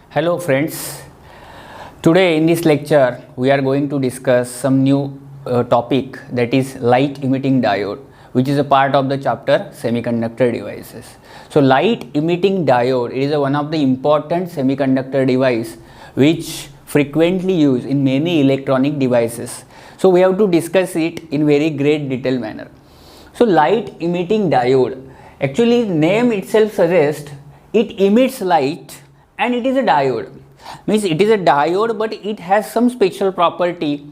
Hello friends, today in this lecture we are going to discuss some new topic, that is light emitting diode, which is a part of the chapter semiconductor devices. So light emitting diode is one of the important semiconductor device which frequently used in many electronic devices. So we have to discuss it in very great detail manner. So light emitting diode, actually name itself suggests it emits light and it is a diode. Means it is a diode, but it has some special property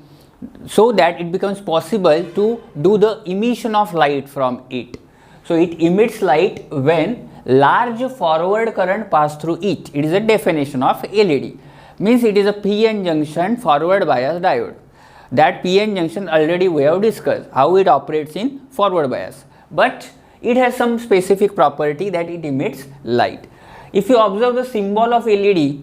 so that it becomes possible to do the emission of light from it. So it emits light when large forward current pass through it. It is a definition of LED. Means it is a PN junction forward bias diode. That PN junction already we have discussed how it operates in forward bias, but it has some specific property that it emits light. If you observe the symbol of LED,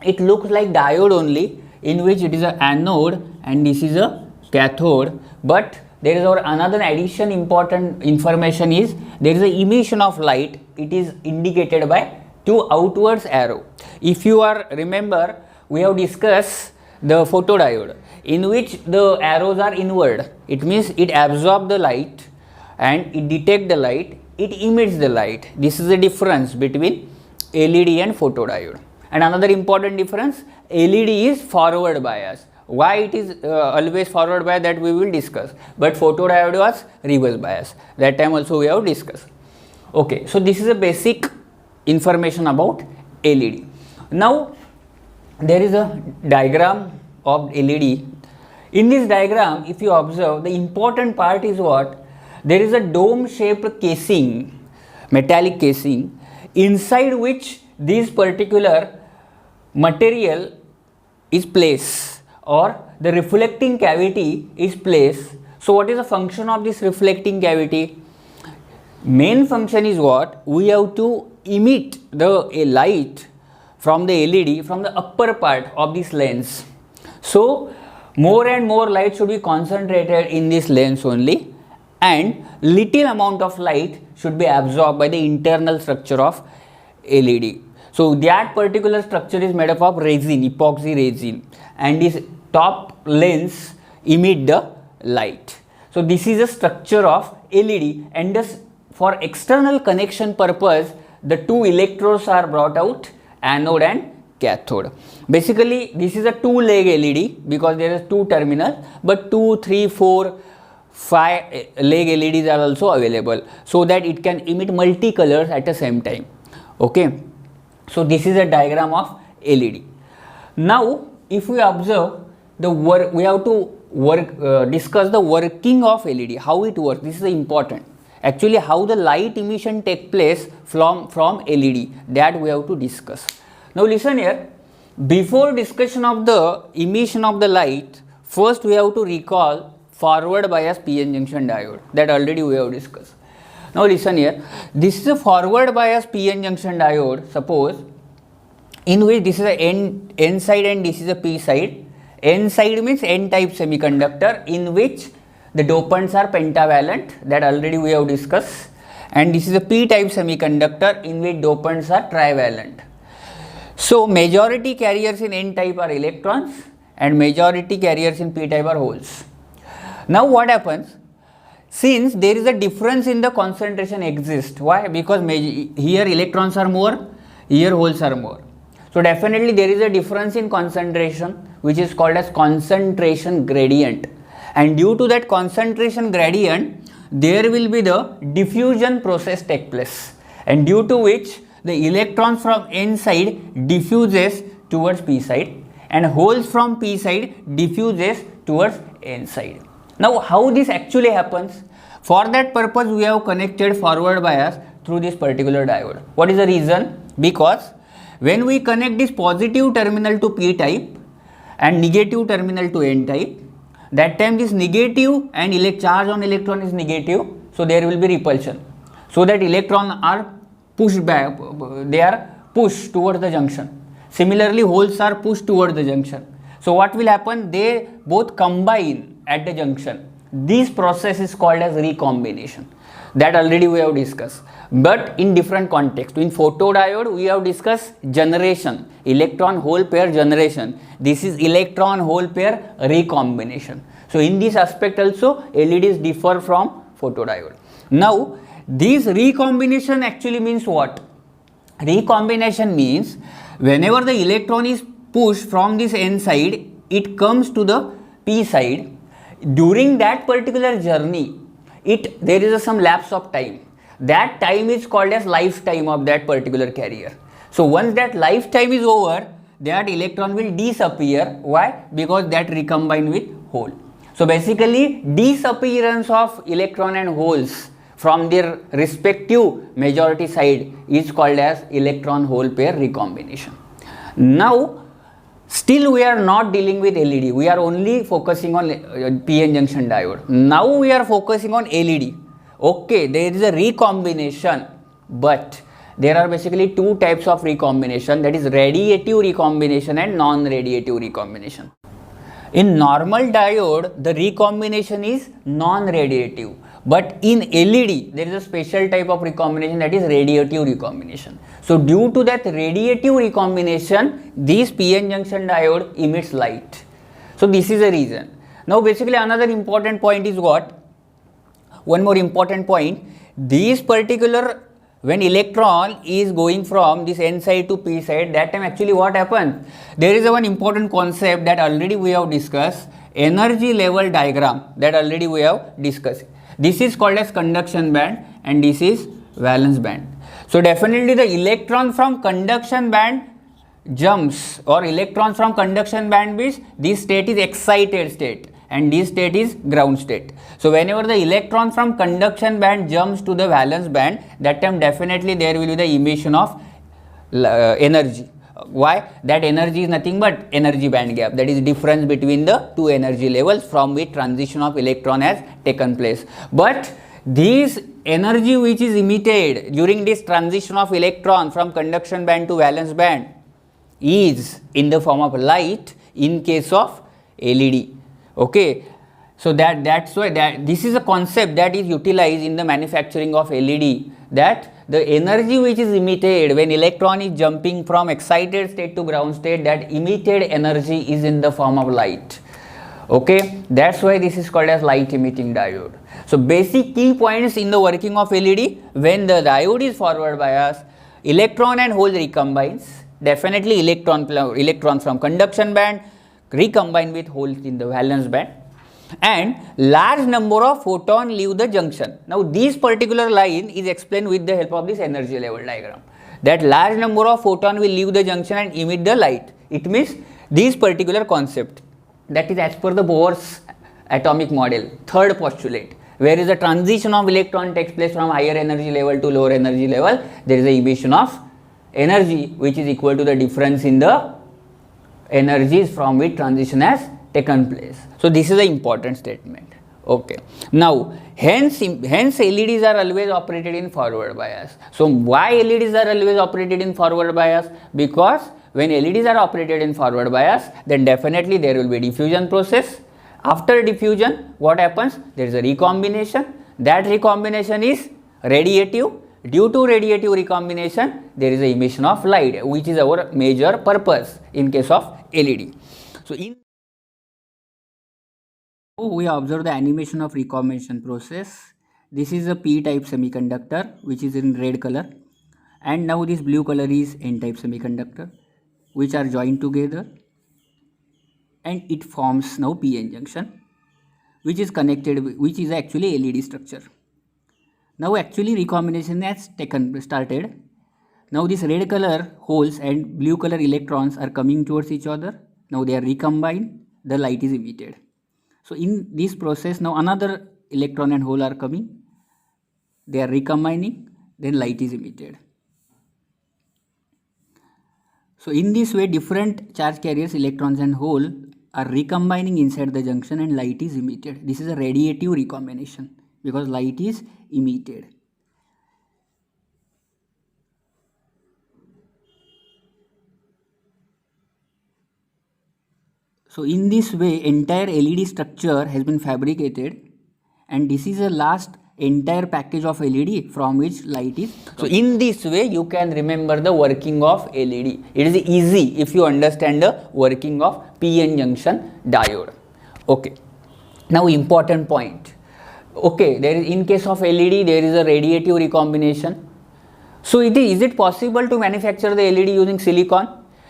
it looks like diode only, in which it is a anode and this is a cathode, but there is another addition important information is there is a emission of light. It is indicated by two outwards arrow. If you are remember, we have discussed the photodiode in which the arrows are inward. It means it absorbs the light and it detects the light, it emits the light. This is the difference between LED and photodiode. And another important difference, LED is forward bias. Why it is always forward bias, that we will discuss, but photodiode was reverse bias. That time also we have discussed. Okay, so this is a basic information about LED. Now there is a diagram of LED. In this diagram, if you observe, the important part is what? There is a dome shaped casing, metallic casing, inside which this particular material is placed, or the reflecting cavity is placed. So what is the function of this reflecting cavity? Main function is what? We have to emit the light from the LED from the upper part of this lens. So more and more light should be concentrated in this lens only, and little amount of light should be absorbed by the internal structure of LED. So that particular structure is made up of resin, epoxy resin, and this top lens emit the light. So this is a structure of LED, and thus for external connection purpose, the two electrodes are brought out, anode and cathode. Basically this is a two leg LED because there is two terminals, but 2, 3, 4, 5 leg LEDs are also available, so that it can emit multicolors at the same time. Okay, so this is a diagram of LED. Now if we observe the work, we have to discuss the working of LED, how it works. This is important. Actually how the light emission take place from LED, that we have to discuss. Now listen here, before discussion of the emission of the light, first we have to recall forward bias PN junction diode, that already we have discussed. Now listen here, this is a forward bias PN junction diode, suppose, in which this is a N side and this is a P side. N side means N type semiconductor in which the dopants are pentavalent, that already we have discussed, and this is a P type semiconductor in which dopants are trivalent. So majority carriers in N type are electrons and majority carriers in P type are holes. Now what happens? Since there is a difference in the concentration exists, why? Because here electrons are more, here holes are more. So definitely there is a difference in concentration, which is called as concentration gradient, and due to that concentration gradient there will be the diffusion process take place, and due to which the electrons from N side diffuses towards P side and holes from P side diffuses towards N side. Now how this actually happens? For that purpose we have connected forward bias through this particular diode. What is the reason? Because when we connect this positive terminal to P type and negative terminal to N type, that time this negative and charge on electron is negative, so there will be repulsion, so that electrons are pushed back, they are pushed towards the junction. Similarly holes are pushed towards the junction. So what will happen? They both combine at the junction. This process is called as recombination. That already we have discussed, but in different context. In photodiode we have discussed generation, electron hole pair generation. This is electron hole pair recombination. So in this aspect also LEDs differ from photodiode. Now this recombination actually means what? Recombination means whenever the electron is pushed from this n side, it comes to the p side. During that particular journey, there is some lapse of time. That time is called as lifetime of that particular carrier. So once that lifetime is over, that electron will disappear. Why? Because that recombine with hole. So basically disappearance of electron and holes from their respective majority side is called as electron hole pair recombination. Now still we are not dealing with LED, we are only focusing on PN junction diode. Now we are focusing on LED. Okay, there is a recombination, but there are basically two types of recombination, that is radiative recombination and non-radiative recombination. In normal diode, the recombination is non-radiative, but in LED, there is a special type of recombination, that is radiative recombination. So due to that radiative recombination, this PN junction diode emits light. So this is the reason. Now basically another important point is what? One more important point, this particular, when electron is going from this n side to p side, that time actually what happens? There is one important concept that already we have discussed, energy level diagram, that already we have discussed. This is called as conduction band and this is valence band. So definitely the electron from conduction band jumps, or electron from conduction band means this state is excited state and this state is ground state. So whenever the electron from conduction band jumps to the valence band, that time definitely there will be the emission of energy. Why? That energy is nothing but energy band gap, that is difference between the two energy levels from which transition of electron has taken place. But this energy which is emitted during this transition of electron from conduction band to valence band is in the form of light in case of LED. Okay, so that's why this is a concept that is utilized in the manufacturing of LED, that the energy which is emitted when electron is jumping from excited state to ground state, that emitted energy is in the form of light. Okay, that's why this is called as light emitting diode. So basic key points in the working of LED: when the diode is forward bias, electron and hole recombines, definitely electron from conduction band recombine with holes in the valence band, and large number of photon leave the junction. Now this particular line is explained with the help of this energy level diagram, that large number of photon will leave the junction and emit the light. It means this particular concept, that is as per the Bohr's atomic model, third postulate, where is the transition of electron takes place from higher energy level to lower energy level, there is a emission of energy which is equal to the difference in the energies from which transition has taken place. So this is an important statement. Okay. Now hence LEDs are always operated in forward bias. So why LEDs are always operated in forward bias? Because when LEDs are operated in forward bias, then definitely there will be diffusion process. After diffusion, what happens? There is a recombination. That recombination is radiative. Due to radiative recombination, there is a emission of light, which is our major purpose in case of LED. So we observe the animation of recombination process. This is a p-type semiconductor which is in red color, and now this blue color is n-type semiconductor, which are joined together, and it forms now PN junction, which is connected, which is actually LED structure. Now actually recombination has started. Now this red color holes and blue color electrons are coming towards each other. Now they are recombined, the light is emitted. So in this process, now another electron and hole are coming, they are recombining, then light is emitted. So in this way, different charge carriers, electrons and hole, are recombining inside the junction and light is emitted. This is a radiative recombination because light is emitted. So in this way, entire LED structure has been fabricated and this is the last entire package of LED from which light is. So in this way you can remember the working of LED. It is easy if you understand the working of PN junction diode. Okay, now important point. Okay, there is, in case of LED there is a radiative recombination. So is it possible to manufacture the LED using silicon?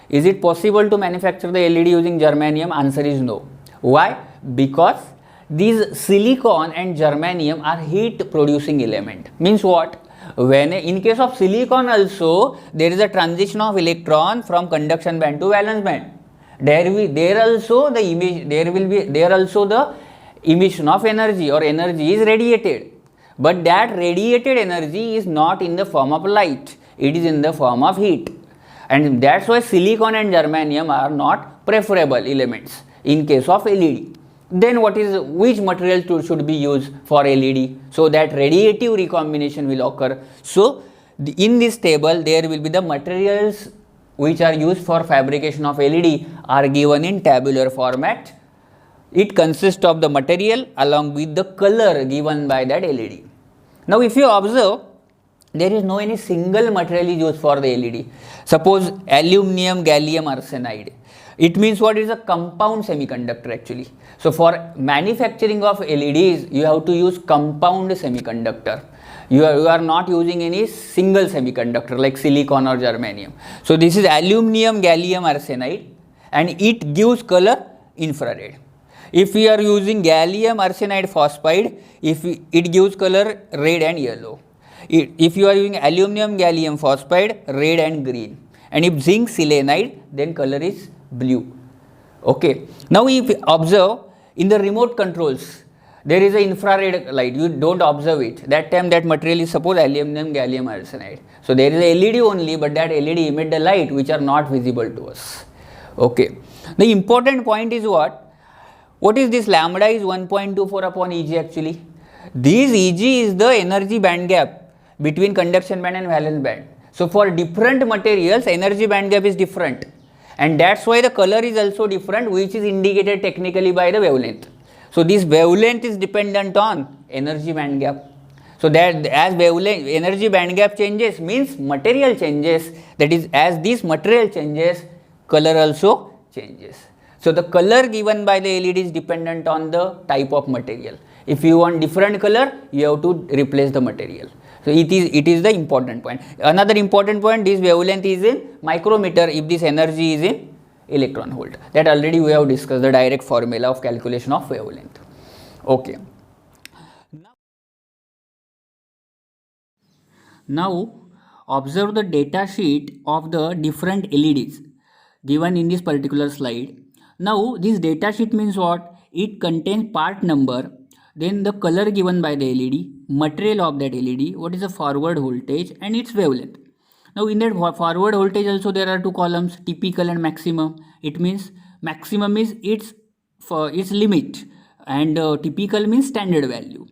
Is it possible to manufacture the LED using germanium? Answer is no. Why? Because these silicon and germanium are heat producing element. Means what? When in case of silicon also there is a transition of electron from conduction band to valence band. There also the emission of energy, or energy is radiated. But that radiated energy is not in the form of light, it is in the form of heat. And that's why silicon and germanium are not preferable elements in case of LED. Then which material should be used for LED so that radiative recombination will occur? So in this table there will be the materials which are used for fabrication of LED are given in tabular format. It consists of the material along with the color given by that LED. Now if you observe, there is no any single material is used for the LED. Suppose aluminum gallium arsenide. It means what is a compound semiconductor actually. So for manufacturing of LEDs you have to use compound semiconductor. You are not using any single semiconductor like silicon or germanium. So this is aluminum gallium arsenide and it gives color infrared. If we are using gallium arsenide phosphide, it gives color red and yellow. If you are using aluminum gallium phosphide, red and green. And if zinc selenide, then color is blue. Okay. Now if you observe in the remote controls, there is an infrared light. You don't observe it. That time that material is suppose aluminum gallium arsenide. So there is a LED only, but that LED emit the light which are not visible to us. Okay. The important point is what? What is this? Lambda is 1.24 upon Eg actually. This Eg is the energy band gap between conduction band and valence band. So for different materials, energy band gap is different. And that's why the color is also different, which is indicated technically by the wavelength. So this wavelength is dependent on energy band gap. So that as wavelength, energy band gap changes means material changes. That is, as this material changes, color also changes. So the color given by the LED is dependent on the type of material. If you want different color, you have to replace the material. So it is the important point. Another important point, this wavelength is in micrometer if this energy is in electron volt. That already we have discussed the direct formula of calculation of wavelength. Okay. Now observe the data sheet of the different LEDs given in this particular slide. Now this data sheet means what? It contains part number, then the color given by the LED, material of that LED, what is the forward voltage and its wavelength. Now in that forward voltage also there are two columns, typical and maximum. It means maximum is its limit and typical means standard value.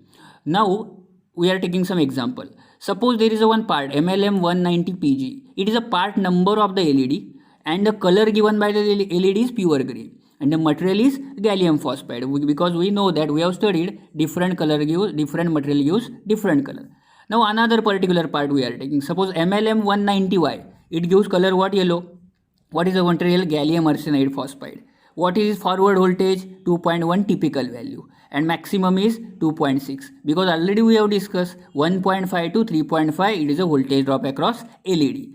Now we are taking some example. Suppose there is a one part MLM 190 PG. It is a part number of the LED and the color given by the LED is pure green and the material is gallium phosphide, because we know that we have studied different color gives different material gives different color. Now another particular part we are taking, suppose MLM 190Y, it gives color what? Yellow. What is the material? Gallium arsenide phosphide. What is forward voltage? 2.1 typical value and maximum is 2.6, because already we have discussed 1.5 to 3.5 it is a voltage drop across LED.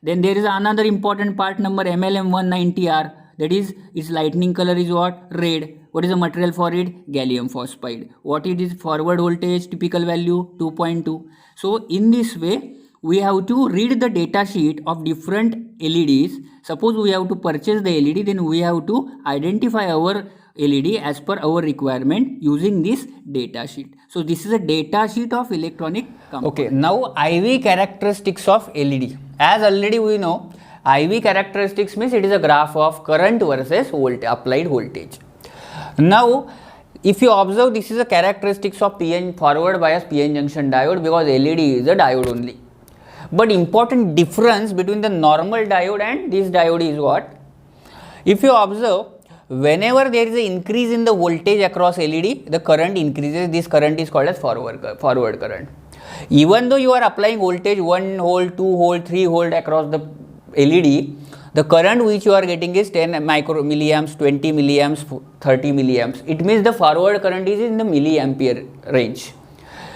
Then there is another important part number MLM 190R, that is its lightning color is what? Red. What is the material for it? Gallium phosphide. What it is? Forward voltage typical value 2.2. So in this way we have to read the data sheet of different LEDs. Suppose we have to purchase the LED, then we have to identify our LED as per our requirement using this data sheet. So this is a data sheet of electronic component. Okay, now IV characteristics of LED. As already we know, IV characteristics means it is a graph of current versus applied voltage. Now if you observe, this is a characteristics of PN forward bias PN junction diode, because LED is a diode only. But important difference between the normal diode and this diode is what? If you observe, whenever there is an increase in the voltage across LED, the current increases. This current is called as forward current. Even though you are applying voltage 1 volt, 2 volt, 3 volt across the LED, the current which you are getting is 10 milliamps, 20 milliamps, 30 milliamps. It means the forward current is in the milliampere range.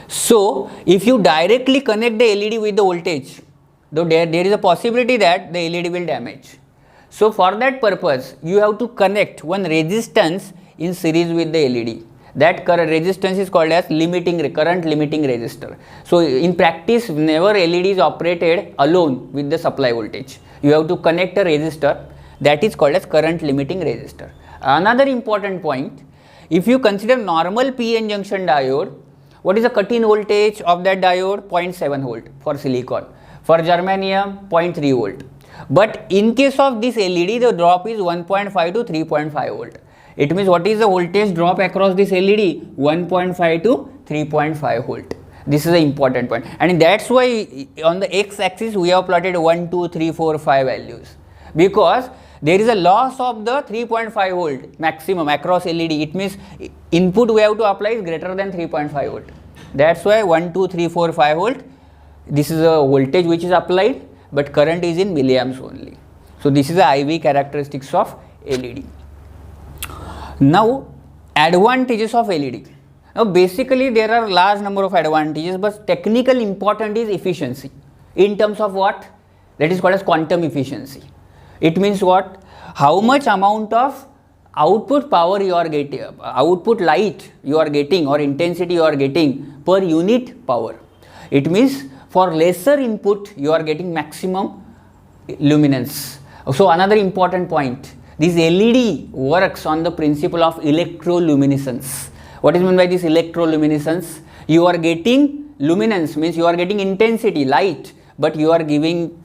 So if you directly connect the LED with the voltage, though there is a possibility that the LED will damage. So for that purpose, you have to connect one resistance in series with the LED. That current resistance is called as current limiting resistor. So in practice, whenever LED is operated alone with the supply voltage, you have to connect a resistor that is called as current limiting resistor. Another important point, if you consider normal PN junction diode, what is the cut-in voltage of that diode? 0.7 volt for silicon. For germanium, 0.3 volt. But in case of this LED, the drop is 1.5 to 3.5 volt. It means what is the voltage drop across this LED? 1.5 to 3.5 volt. This is the important point. And that's why on the x-axis we have plotted 1, 2, 3, 4, 5 values. Because there is a loss of the 3.5 volt maximum across LED. It means input we have to apply is greater than 3.5 volt. That's why 1, 2, 3, 4, 5 volt. This is a voltage which is applied, but current is in milliamps only. So this is the IV characteristics of LED. Now advantages of LED. Now basically there are large number of advantages, but technical important is efficiency. In terms of what? That is called as quantum efficiency. It means what? How much amount of output power you are getting, output light you are getting or intensity you are getting per unit power. It means for lesser input you are getting maximum luminance. So another important point, this LED works on the principle of electroluminescence. What is meant by this electroluminescence? You are getting luminance, means you are getting intensity, light, but you are giving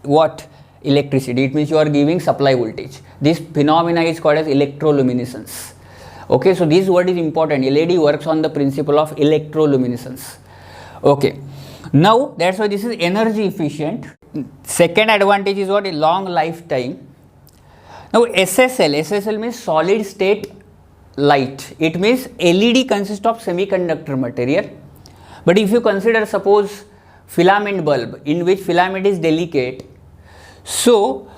what? Electricity. It means you are giving supply voltage. This phenomena is called as electroluminescence. Okay, so this word is important. LED works on the principle of electroluminescence. Okay, now that's why this is energy efficient. Second advantage is what? A long lifetime. Now SSL means solid state light. It means LED consists of semiconductor material, but if you consider suppose filament bulb in which filament is delicate, so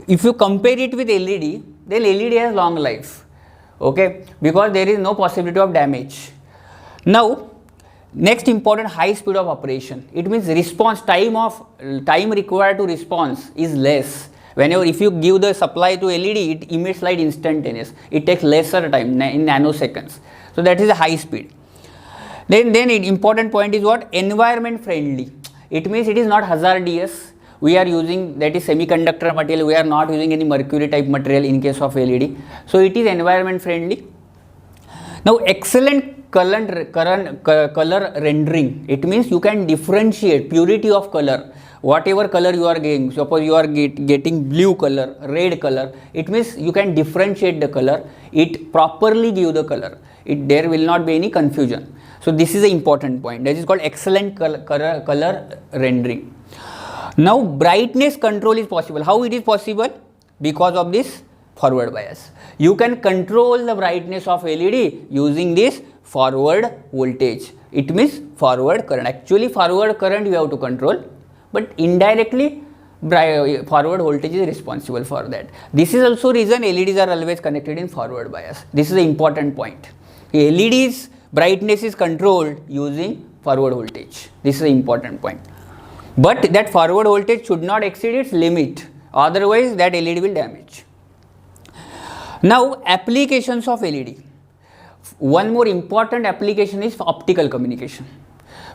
if you compare it with LED, then LED has long life, okay, because there is no possibility of damage. Now next important, high speed of operation. It means response time required to response is less. Whenever if you give the supply to LED, it emits light instantaneous. It takes lesser time in nanoseconds. So that is a high speed. Then important point is what? Environment friendly. It means it is not hazardous. We are using, that is semiconductor material. We are not using any mercury type material in case of LED. So it is environment friendly. Now excellent color rendering. It means you can differentiate purity of color. Whatever color you are getting, suppose you are getting blue color, red color, it means you can differentiate the color. It properly give the color. There will not be any confusion. So this is the important point. That is called excellent color rendering. Now brightness control is possible. How it is possible? Because of this forward bias. You can control the brightness of LED using this forward voltage. It means forward current. Actually forward current you have to control, but indirectly forward voltage is responsible for that. This is also reason LEDs are always connected in forward bias. This is the important point. LEDs brightness is controlled using forward voltage. This is the important point. But that forward voltage should not exceed its limit, otherwise that LED will damage. Now applications of LED. One more important application is optical communication,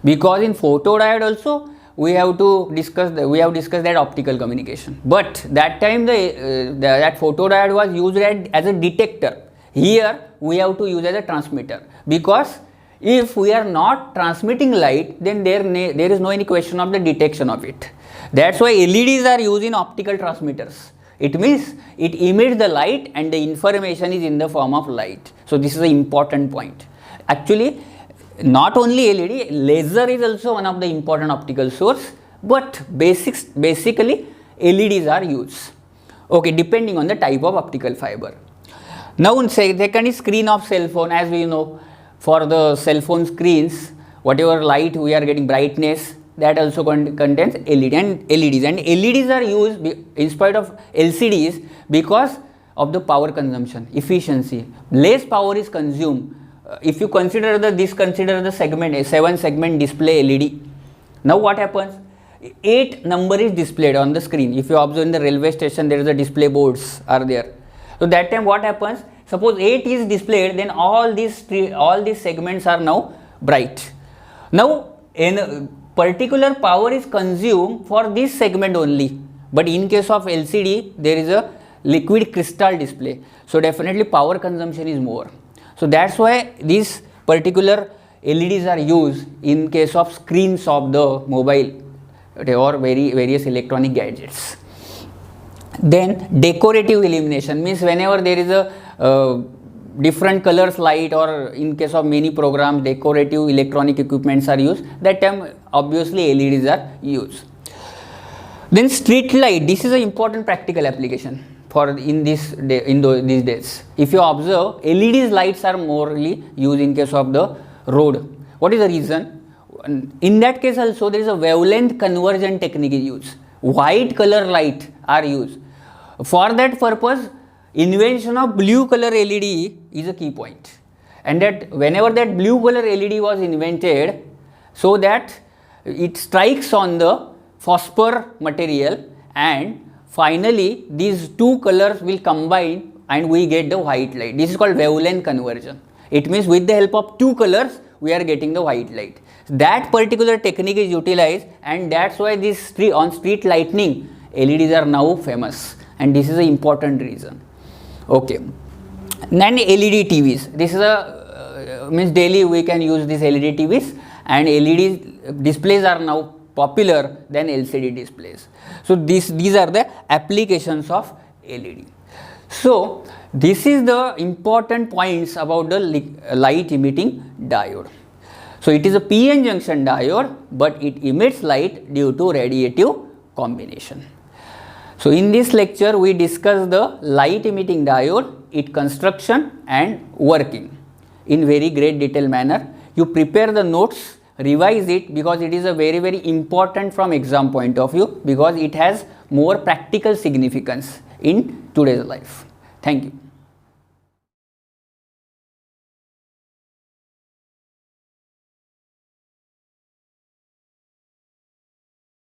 because in photodiode also we have discussed that optical communication. But that time that photodiode was used as a detector. Here we have to use as a transmitter, because if we are not transmitting light, then there is no any question of the detection of it. That's why LEDs are used in optical transmitters. It means it emits the light and the information is in the form of light. So this is an important point. Actually, not only LED, laser is also one of the important optical source, but basically LEDs are used, okay, depending on the type of optical fiber. Now second is screen of cell phone. As we know, for the cell phone screens, whatever light we are getting, brightness, that also contains LED and LEDs. And LEDs are used in spite of LCDs because of the power consumption, efficiency. Less power is consumed. If you consider the segment, a 7-segment display LED. Now what happens? 8 number is displayed on the screen. If you observe in the railway station, there is a display boards are there. So that time what happens? Suppose 8 is displayed, then all these segments are now bright. Now in particular power is consumed for this segment only, but in case of LCD there is a liquid crystal display, so definitely power consumption is more. So that's why these particular LEDs are used in case of screens of the mobile or various electronic gadgets. Then decorative illumination means whenever there is a different colors light, or in case of many programs decorative electronic equipments are used, that time obviously LEDs are used. Then street light, this is an important practical application for these days. If you observe, LEDs lights are morely used in case of the road. What is the reason? In that case also there is a wavelength conversion technique is used. White color light are used. For that purpose, invention of blue color LED is a key point. And that whenever that blue color LED was invented, so that it strikes on the phosphor material, and finally these two colors will combine and we get the white light. This is called wavelength conversion. It means with the help of two colors we are getting the white light. That particular technique is utilized, and that's why this on street lighting LEDs are now famous, and this is an important reason. Okay. Then LED TVs. This is a means daily we can use these LED TVs, and LED displays are now popular than LCD displays. So these are the applications of LED. So this is the important points about the light emitting diode. So it is a PN junction diode, but it emits light due to radiative combination. So in this lecture we discuss the light emitting diode, its construction and working in very great detail manner. You prepare the notes, revise it, because it is a very important from exam point of view, because it has more practical significance in today's life. Thank you.